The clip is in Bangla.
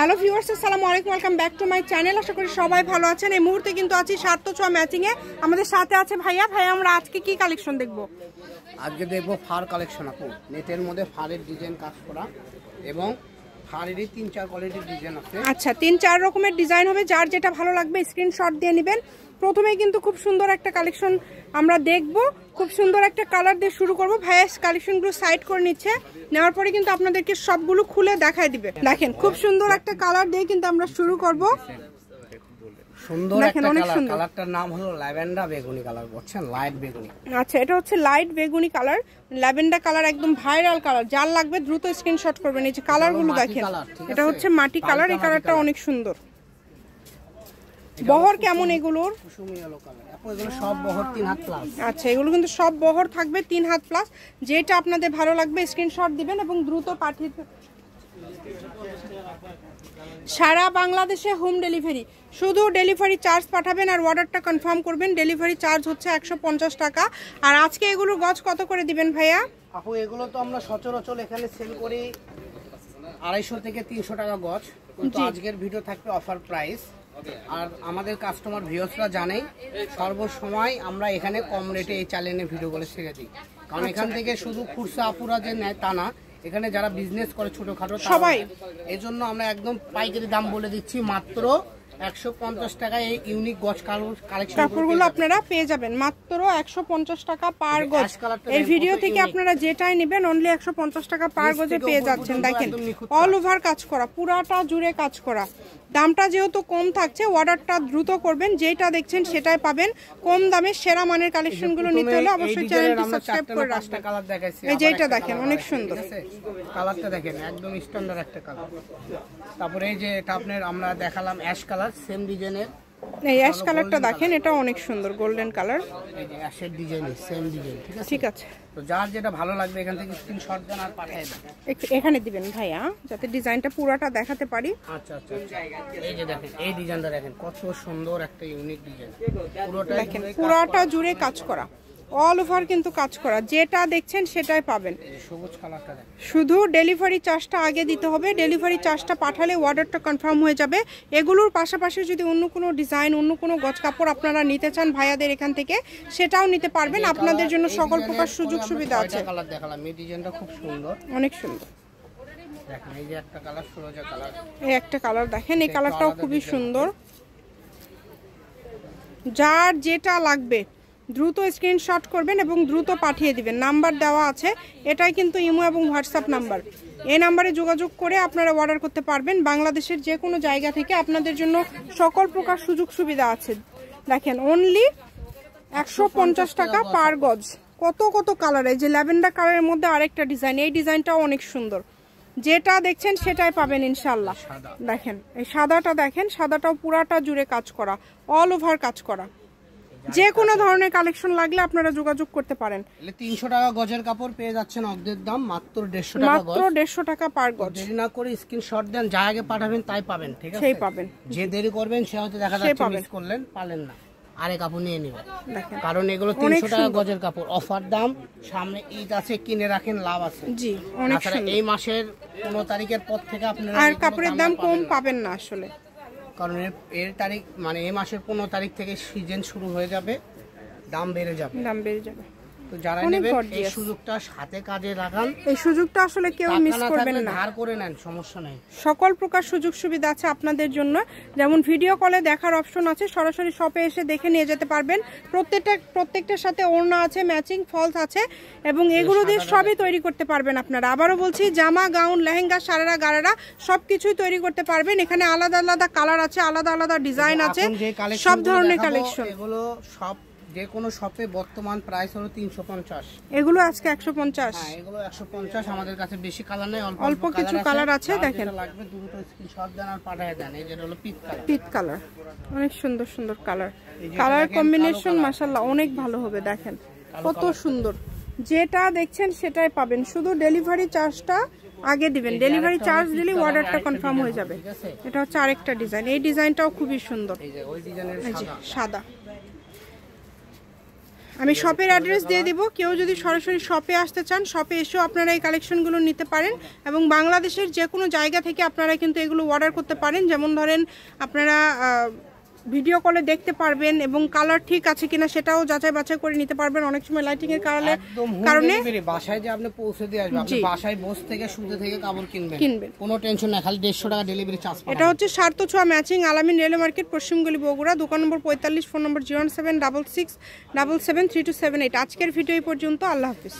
হ্যালো ভিউয়ার্স, আসসালামু আলাইকুম, welcome back to my channel. আশা করি সবাই ভালো আছেন। এই মুহূর্তে কিন্তু আছি সার্থ ছোঁয়া ম্যাচিং এ। আমাদের সাথে আছে ভাইয়া। আমরা আজকে কি কালেকশন দেখবো? আজকে দেখবো ফার কালেকশন। আপু নেটের মধ্যে ফারের ডিজাইন কাজ করা এবং ফারেরই 3-4 কোয়ালিটির ডিজাইন আছে। আচ্ছা, 3-4 রকমের ডিজাইন হবে। যার যেটা ভালো লাগবে স্ক্রিনশট দিয়ে নেবেন। প্রথমেই কিন্তু খুব সুন্দর একটা কালেকশন আমরা দেখবো। খুব সুন্দর একটা কালার দিয়ে শুরু করবো। ভাইয়া কালেকশনগুলো সাইড করে নিচ্ছে, নেওয়ার পরে কিন্তু আপনাদেরকে সবগুলো খুলে দেখায় দিবে। দেখেন খুব সুন্দর একটা কালার দিয়ে কিন্তু আমরা শুরু করবো। সুন্দর একটা কালার, কালারটার নাম হলো ল্যাভেন্ডার বেগুনি কালার, বুঝছেন? লাইট বেগুনি। আচ্ছা, এটা হচ্ছে লাইট বেগুনি কালার, ল্যাভেন্ডার কালার, একদম ভাইরাল কালার। যার লাগবে দ্রুত স্ক্রিনশট করবেন। এই যে কালারগুলো দেখেন, এটা হচ্ছে মাটি কালার। এই কালারটা অনেক সুন্দর। বহর কেমন এগুলোর? কুসুমি ইয়েলো কালার। আপু এগুলো সব বহর 3 হাত প্লাস। আচ্ছা, এগুলো কিন্তু সব বহর থাকবে 3 হাত প্লাস। যেটা আপনাদের ভালো লাগবে স্ক্রিনশট দিবেন এবং দ্রুত পাঠিয়ে দেবেন। সারা বাংলাদেশে হোম ডেলিভারি। শুধু ডেলিভারি চার্জ পাঠাবেন আর অর্ডারটা কনফার্ম করবেন। ডেলিভারি চার্জ হচ্ছে 150 টাকা। আর আজকে এগুলো গজ কত করে দিবেন ভাইয়া? আপু এগুলো তো আমরা সচরাচর এখানে সেল করি 250 থেকে 300 টাকা গজ, কিন্তু আজকের ভিডিও থাকবে অফার প্রাইস। আর আমাদের কাস্টমার ভিউয়ার্সরা জানেই সর্বসময় আমরা এখানে কম রেটে এই চ্যানেলে ভিডিওগুলো ছেড়ে দিই। কারণ এখান থেকে শুধু খুচরা আপুরা যে নেয় তা না, এখানে যারা বিজনেস করে ছোটখাটো সবাই, এই জন্য আমরা একদম পাইকারি দাম বলে দিচ্ছি। মাত্র 150 টাকায় এই ইউনিক গজ কাপড়গুলো আপনারা পেয়ে যাবেন মাত্র 150 টাকা পার গজ। এই ভিডিও থেকে আপনারা যেটাই নেবেন অনলি 150 টাকা পার গজে পেয়ে যাচ্ছেন। দেখেন অল ওভার কাজ করা, পুরাটা জুড়ে কাজ করা। দামটা যেহেতু কম থাকছে, অর্ডারটা দ্রুত করবেন। যেটা দেখছেন সেটাই পাবেন। কম দামে সেরা মানের কালেকশনগুলো নিতে হলে অবশ্যই চ্যানেলটি সাবস্ক্রাইব করে রাখবেন। এই যেটা দেখেন অনেক সুন্দর কালারটা, দেখেন একদম স্ট্যান্ডার্ড একটা কালার। তারপরে এই যে এটা আপনার আমরা দেখালাম অ্যাশ কালার, সেম ডিজাইনের। এই অ্যাশ কালারটা দেখেন, এটা অনেক সুন্দর গোল্ডেন কালার। এই যে অ্যাশের ডিজাইনের সেম ডিজাইন, ঠিক আছে। তো যার যেটা ভালো লাগবে এখান থেকে স্ক্রিনশট দেন আর পাঠিয়ে দেন। এখানে দিবেন ভাইয়া, যাতে ডিজাইনটা পুরাটা দেখাতে পারি। আচ্ছা আচ্ছা, এই যে দেখেন এই ডিজাইনটা দেখেন কত সুন্দর একটা ইউনিক ডিজাইন। পুরোটা দেখেন পুরাটা জুড়ে কাজ করা, অল ওভার কিন্তু কাজ করা। যেটা দেখছেন সেটাই পাবেন। সবুজ কালারটা দেখেন। শুধু ডেলিভারি চার্জটা আগে দিতে হবে। ডেলিভারি চার্জটা পাঠালে অর্ডারটা কনফার্ম হয়ে যাবে। এগুলোর পাশাপাশি যদি অন্য কোনো ডিজাইন, অন্য কোনো গজ কাপড় আপনারা নিতে চান ভাইয়াদের এখান থেকে, সেটাও নিতে পারবেন। আপনাদের জন্য সকল প্রকার সুযোগ সুবিধা আছে। কালার দেখালাম, এই ডিজাইনটা খুব সুন্দর, অনেক সুন্দর। দেখেন এই যে একটা কালার, ফিরোজা কালার। এই একটা কালার দেখেন, এই কালারটাও খুবই সুন্দর। যার যেটা লাগবে দ্রুত স্ক্রিনশট করবেন এবং দ্রুত পাঠিয়ে দিবেন। নাম্বার দেওয়া আছে, এটাই কিন্তু ইমো এবং হোয়াটসঅ্যাপ নাম্বার। এই নাম্বারে যোগাযোগ করে আপনারা অর্ডার করতে পারবেন। বাংলাদেশের যে কোনো জায়গা থেকে আপনাদের জন্য সকল প্রকার সুযোগ সুবিধা আছে। দেখেন অনলি 150 টাকা পার গজ। কত কত কালার। এই যে ল্যাভেন্ডার কালারের মধ্যে আরেকটা ডিজাইন, এই ডিজাইনটাও অনেক সুন্দর। যেটা দেখছেন সেটাই পাবেন ইনশাল্লাহ। দেখেন এই সাদাটা, দেখেন সাদাটাও পুরাটা জুড়ে কাজ করা, অল ওভার কাজ করা। যে কোনো ধরনের কালেকশন লাগলে আপনারা যোগাযোগ করতে পারেন। 300 টাকা গজের কাপড় পেয়ে যাচ্ছেন অর্ধেক দাম, মাত্র 150 টাকা গজ। মাত্র 150 টাকা পার গজ। দেরি না করে স্ক্রিনশট দেন, যা আগে পাঠাবেন তাই পাবেন, ঠিক আছে? সেই পাবেন। যে দেরি করবেন সে হয়তো দেখা যাচ্ছে মিস করলেন, পারলেন না, আরে কাপড় নিয়ে নেবেন। কারণ এগুলো 300 টাকা গজের কাপড়, অফার দাম। সামনে ঈদ আছে, কিনে রাখেন, লাভ আছে। জি, অনেক সুন্দর। এই মাসের 15 তারিখের পর থেকে আপনারা আর কাপড়ের দাম কম পাবেন না আসলে। কারণ এর তারিখ মানে এই মাসের 15 তারিখ থেকে সিজন শুরু হয়ে যাবে, দাম বেড়ে যাবে। তো যারা নেবেন এই সুযোগটা হাতে কাজে লাগান। এই সুযোগটা আসলে কেউ মিস করবেন না। ধার করে নেন, সমস্যা নেই। সকল প্রকার সুযোগ সুবিধা আছে আপনাদের জন্য। যেমন ভিডিও কলে দেখার অপশন আছে, সরাসরি শপে এসে দেখে নিয়ে যেতে পারবেন। প্রত্যেকটার সাথে ওড়না আছে, ম্যাচিং ফলস আছে এবং এগুলো দিয়ে সবই তৈরি করতে পারবেন আপনারা। আবারও বলছি, জামা, গাউন, লেহেঙ্গা, সারারা, গারারা সবকিছুই তৈরি করতে পারবেন। এখানে আলাদা আলাদা কালার আছে, আলাদা আলাদা ডিজাইন আছে, সব ধরনের কালেকশন। এগুলো সব যে কোনো শপে বর্তমান প্রাইস হলো 350। এগুলো আজকে 150। হ্যাঁ, এগুলো 150। আমাদের কাছে বেশি কালার নেই, অল্প কিছু কালার আছে। দেখেন লাগবে দ্রুত স্ক্রিনশট দেন আর পাঠিয়ে দেন। এই যেটা হলো পিট কালার। পিট কালার অনেক সুন্দর সুন্দর কালার। কালার কম্বিনেশন মাশাআল্লাহ অনেক ভালো হবে। দেখেন কত সুন্দর। যেটা দেখছেন সেটাই পাবেন। শুধু ডেলিভারি চার্জটা আগে দিবেন। ডেলিভারি চার্জ দিলে অর্ডারটা কনফার্ম হয়ে যাবে। এটা হচ্ছে আরেকটা ডিজাইন, এই ডিজাইনটাও খুবই সুন্দর। এই যে ওই ডিজাইনের সাদা, আমি শপের অ্যাড্রেস দিয়ে দিব, কেউ যদি সরাসরি শপে আসতে চান শপে এসেও আপনারা এই কালেকশনগুলো নিতে পারেন এবং বাংলাদেশের যে কোনো জায়গা থেকে আপনারা কিন্তু এগুলো অর্ডার করতে পারেন। যেমন ধরেন আপনারা ভিডিও কলে দেখতে পারবেন এবং কালার ঠিক আছে কিনা সেটাও যাচাই বাছাই করে নিতে পারবেন। অনেক সময় লাইটিং এর কারণে বাসায় যে আপনি পৌঁছে দিয়ে আসবেন, আপনি বাসায় বসে থেকে সুন্দর থেকে কাপড় কিনবেন, কোনো টেনশন না, খালি 150 টাকা ডেলিভারি চার্জ। এটা হচ্ছে সার্থ ছোঁয়া ম্যাচিং, আলামিন রেলওয়ে মার্কেট, পশ্চিমগলি, বগুড়া। দোকান নম্বর 45, ফোন নম্বর 07677732778। আজকের ভিডিও এই পর্যন্ত। আল্লাহ হাফিজ।